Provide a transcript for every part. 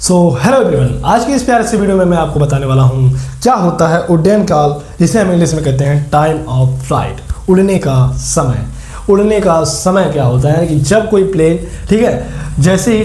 Hello everyone, आज की इस प्यारे से वीडियो में मैं आपको बताने वाला हूँ क्या होता है उड्डयन काल, जिसे हम इंग्लिश में कहते हैं टाइम ऑफ फ्लाइट, उड़ने का समय। उड़ने का समय क्या होता है कि जब कोई प्लेन, ठीक है, जैसे ही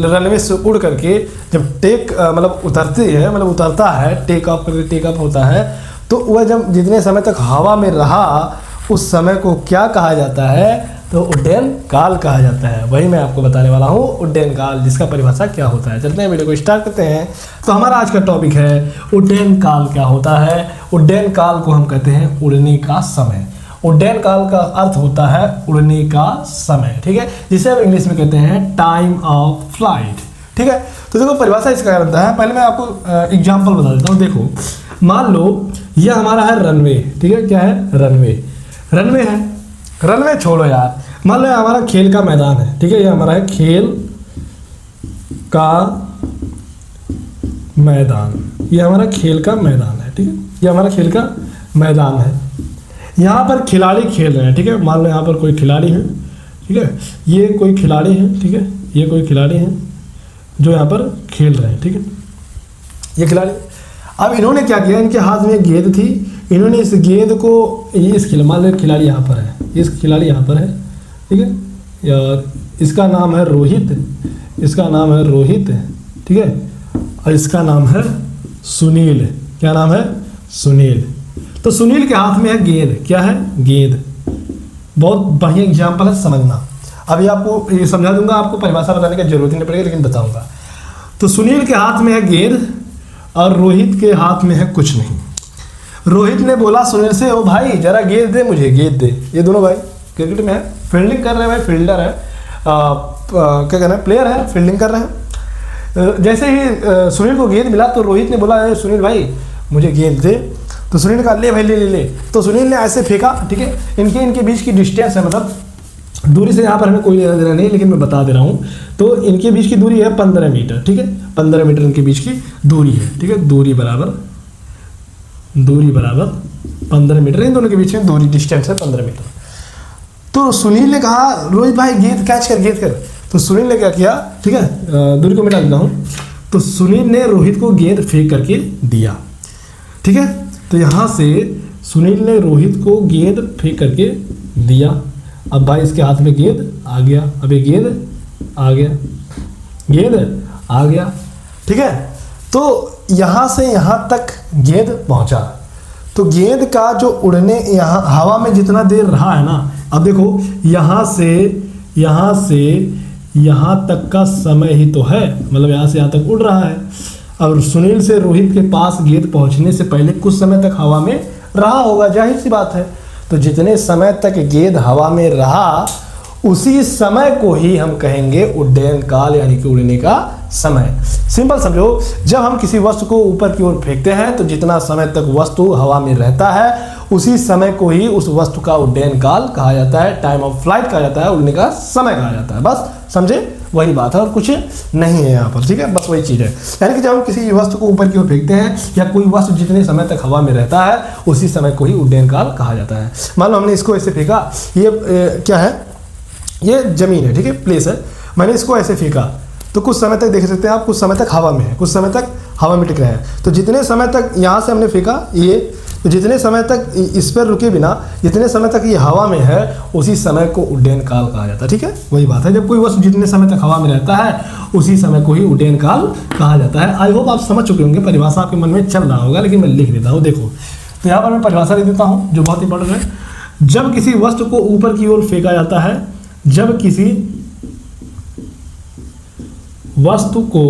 रनवे से उड़ करके जब उतरता है, टेक ऑफ होता है, तो वह जब जितने समय तक हवा में रहा उस समय को क्या कहा जाता है, तो उड्डयन काल कहा जाता है। वही मैं आपको बताने वाला हूँ, उड्डयन काल, जिसका परिभाषा क्या होता है। चलते हैं वीडियो को स्टार्ट करते हैं। तो हमारा आज का टॉपिक है उड्डयन काल क्या होता है। उड्डयन काल को हम कहते हैं उड़ने का समय। उड्डयन काल का अर्थ होता है उड़ने का समय, ठीक है, जिसे हम इंग्लिश में कहते हैं टाइम ऑफ फ्लाइट, ठीक है। तो देखो परिभाषा इसका क्या बनता है, पहले मैं आपको एग्जाम्पल बता देता हूँ। देखो, मान लो यह हमारा है रनवे, ठीक है, क्या है, रनवे है। रनवे छोड़ो यार, मान लो हमारा खेल का मैदान है, ठीक है, ये हमारा है खेल का मैदान, ये हमारा खेल का मैदान है, ठीक है, ये हमारा खेल का मैदान है। यहाँ पर खिलाड़ी खेल रहे हैं, ठीक है, मान लो यहाँ पर कोई खिलाड़ी है, ठीक है, ये कोई खिलाड़ी है, ठीक है, ये कोई खिलाड़ी है जो यहाँ पर खेल रहे हैं, ठीक है, ये खिलाड़ी। अब इन्होंने क्या किया, इनके हाथ में गेंद थी, इन्होंने इस गेंद को, ये मान लो खिलाड़ी यहाँ पर है, इस खिलाड़ी यहाँ पर है, ठीक है, या इसका नाम है रोहित, इसका नाम है रोहित, ठीक है, और इसका नाम है सुनील। क्या नाम है, सुनील। तो सुनील के हाथ में है गेंद, क्या है, गेंद। बहुत बढ़िया एग्जाम्पल है, समझना। अभी आपको ये समझा दूंगा, आपको परिभाषा बताने की जरूरत नहीं पड़ेगी, लेकिन बताऊंगा। तो सुनील के हाथ में है गेंद और रोहित के हाथ में है कुछ नहीं। रोहित ने बोला सुनील से, ओ भाई जरा गेंद दे, मुझे गेंद दे। ये दोनों भाई क्रिकेट में है, फील्डिंग कर रहे हैं, भाई फील्डर है, क्या कहना है, प्लेयर है, फील्डिंग कर रहे हैं। जैसे ही सुनील को गेंद मिला तो रोहित ने बोला, सुनील भाई मुझे गेंद दे। तो सुनील ने कहा, ले भाई ले। तो सुनील ने ऐसे फेंका, ठीक है, इनके बीच की डिस्टेंस है, मतलब दूरी से यहाँ पर हमें कोई लेना देना नहीं, लेकिन मैं बता दे रहा हूँ। तो इनके बीच की दूरी है 15 मीटर, ठीक है, 15 मीटर इनके बीच की दूरी है, ठीक है, दूरी बराबर 15 मीटर, इन दोनों के बीच में दूरी डिस्टेंस है 15 मीटर। तो सुनील ने कहा, रोहित भाई गेंद कैच कर। तो सुनील ने क्या किया, ठीक है, दूरी को मिटा देता हूँ। तो सुनील ने रोहित को गेंद फेंक करके दिया, ठीक है। तो यहाँ से सुनील ने रोहित को गेंद फेंक करके दिया। अब भाई इसके हाथ में गेंद आ गया, अब ये गेंद आ गया, ठीक है। तो यहाँ से यहाँ तक गेंद पहुँचा। तो गेंद का जो उड़ने, यहाँ हवा में जितना देर रहा है ना, अब देखो यहाँ से यहाँ तक का समय ही तो है, मतलब यहाँ से यहाँ तक उड़ रहा है। और सुनील से रोहित के पास गेंद पहुँचने से पहले कुछ समय तक हवा में रहा होगा, जाहिर सी बात है। तो जितने समय तक गेंद हवा में रहा उसी समय को ही हम कहेंगे उड्डयन काल, यानी कि उड़ने का समय। सिंपल समझो, जब हम किसी वस्तु को ऊपर की ओर फेंकते हैं तो जितना समय तक वस्तु हवा में रहता है उसी समय को ही उस वस्तु का उड्डयन काल कहा जाता है, टाइम ऑफ फ्लाइट कहा जाता है, उड़ने का समय कहा जाता है। बस समझे, वही बात है और कुछ नहीं है यहाँ पर, ठीक है, बस वही चीज़ है। यानी कि जब हम किसी वस्तु को ऊपर की ओर फेंकते हैं या कोई वस्तु जितने समय तक हवा में रहता है उसी समय को ही उड्डयन काल कहा जाता है। मान लो हमने इसको ऐसे फेंका, ये क्या है, ये जमीन है, ठीक है, प्लेस है, मैंने इसको ऐसे फेंका तो कुछ समय तक देख सकते हैं आप, कुछ समय तक हवा में है, कुछ समय तक हवा में टिक रहे हैं। तो जितने समय तक यहाँ से हमने फेंका ये, तो जितने समय तक इस पर रुके बिना, जितने समय तक ये हवा में है उसी समय को उड्डयन काल कहा जाता है, ठीक है, वही बात है। जब कोई वस्तु जितने समय तक हवा में रहता है उसी समय को ही उड्डयन काल कहा जाता है। आई होप आप समझ चुके होंगे, परिभाषा आपके मन में चल रहा होगा, लेकिन मैं लिख देता हूँ। देखो, तो यहाँ पर मैं परिभाषा लिख देता हूँ जो बहुत इंपॉर्टेंट है। जब किसी वस्तु को ऊपर की ओर फेंका जाता है, जब किसी वस्तु को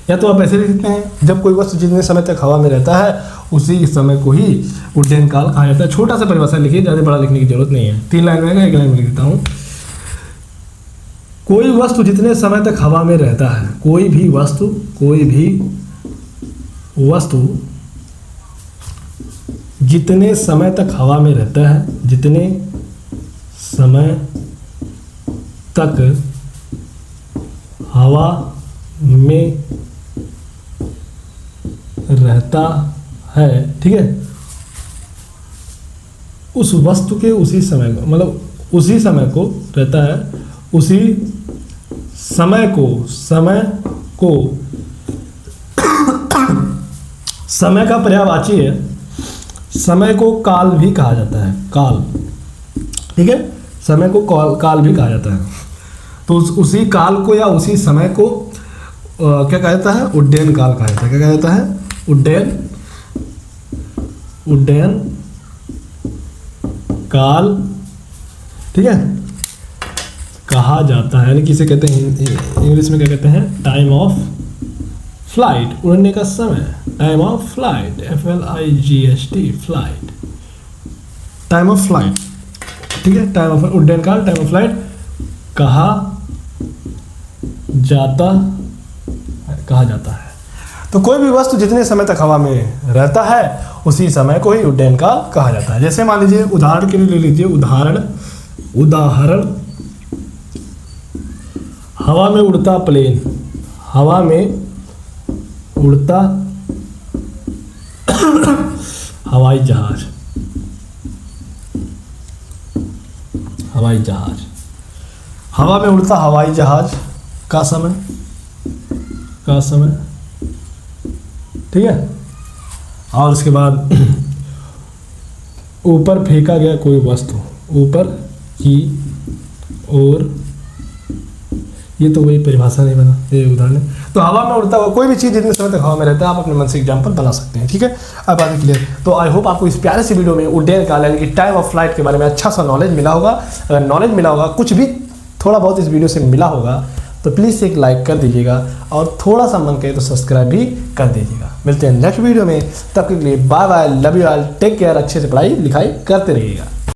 या तो आप ऐसे लिख सकते हैं, जब कोई वस्तु जितने समय तक हवा में रहता है उसी समय को ही उड्डयन काल कहा जाता है। छोटा सा परिभाषा लिखिए, ज़्यादा बड़ा लिखने की जरूरत नहीं है, 3 लाइन रहेगा, 1 लाइन में लिख देता हूँ। कोई वस्तु जितने समय तक हवा में रहता है, कोई भी वस्तु जितने समय तक हवा में रहता है, जितने समय तक हवा में रहता है, ठीक है, उस वस्तु के उसी समय को, मतलब उसी समय को रहता है, उसी समय का पर्यायवाची है, समय को काल भी कहा जाता है, काल। ठीक है, समय को काल भी कहा जाता है। तो उसी काल को या उसी समय को क्या कहा जाता है? उड्डयन काल कहा जाता है। क्या कहा जाता है? उड्डयन काल, ठीक है, कहा जाता है। यानी किसे कहते हैं इंग्लिश में, क्या कहते हैं? टाइम ऑफ फ्लाइट, उड़ने का समय, time of flight, FLIGHT, flight, time of flight. ठीक है, टाइम ऑफ उड्डयन काल, टाइम ऑफ फ्लाइट कहा जाता है। तो कोई भी वस्तु जितने समय तक हवा में रहता है उसी समय को ही उड्डयन काल कहा जाता है। जैसे मान लीजिए, उदाहरण के लिए ले लीजिए, उदाहरण हवा में उड़ता प्लेन, हवा में उड़ता हवाई जहाज, हवा में उड़ता हवाई जहाज का समय, ठीक है। और उसके बाद ऊपर फेंका गया कोई वस्तु, ऊपर की ओर, ये तो वही परिभाषा नहीं बना, ये उदाहरण है। तो हवा में उड़ता हुआ कोई भी चीज़ जितने समय तक हवा में रहता है, आप अपने मन से एग्जाम्पल बना सकते हैं। ठीक है, अब आगे क्लियर। तो आई होप आपको इस प्यारे सी वीडियो में उड्डयन काल यानी कि टाइम ऑफ फ्लाइट के बारे में अच्छा सा नॉलेज मिला होगा। अगर नॉलेज मिला होगा, कुछ भी थोड़ा बहुत इस वीडियो से मिला होगा, तो प्लीज़ एक लाइक कर दीजिएगा और थोड़ा सा मन करे तो सब्सक्राइब भी कर दीजिएगा। मिलते हैं नेक्स्ट वीडियो में, तब के लिए bye bye, love you all, take care, अच्छे से पढ़ाई लिखाई करते रहिएगा।